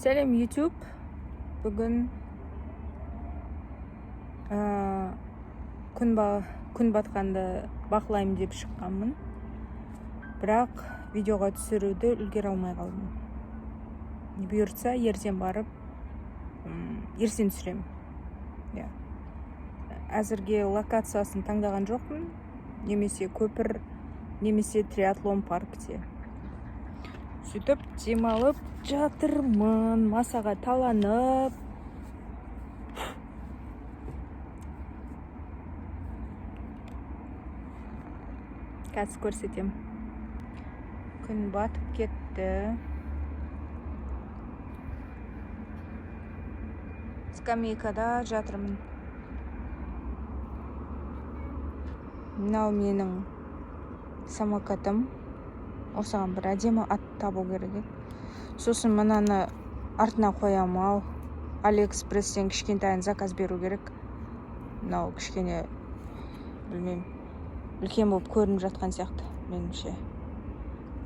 Сәлем YouTube. Бүгін күн батқанды бақылаймын деп шыққанмын. Бірақ видеоға түсіруді үлгере алмай қалдым. Бұйыртса ертең барып ертең түсіремін. Әзірге локациясын таңдаған жоқпын. Немесе көпір, немесе триатлон паркте. Сөйтіп демалып жатырмын, масаға таланып. Қазір көрсетем. Күн батып кетті. Скамейкада жатырмын. Мынау менің самокатым. Осыған бір әдемі ат табу керек. Сосын мынаны артына қоямын ау. Алиэкспресстен кішкентайын заказ беру керек. Мынау кішкене, білмеймін, үлкен болып көрініп жатқан сияқты, меніңше.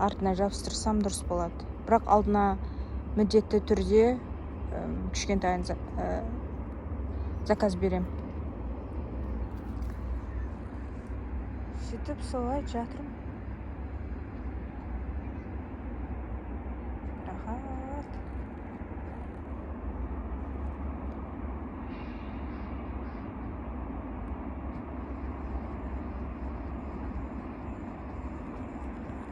Артына жабыстырсам дұрыс болады. Бірақ алдына міндетті түрде кішкентайын заказ берем. Сөйтіп солай жатырмын.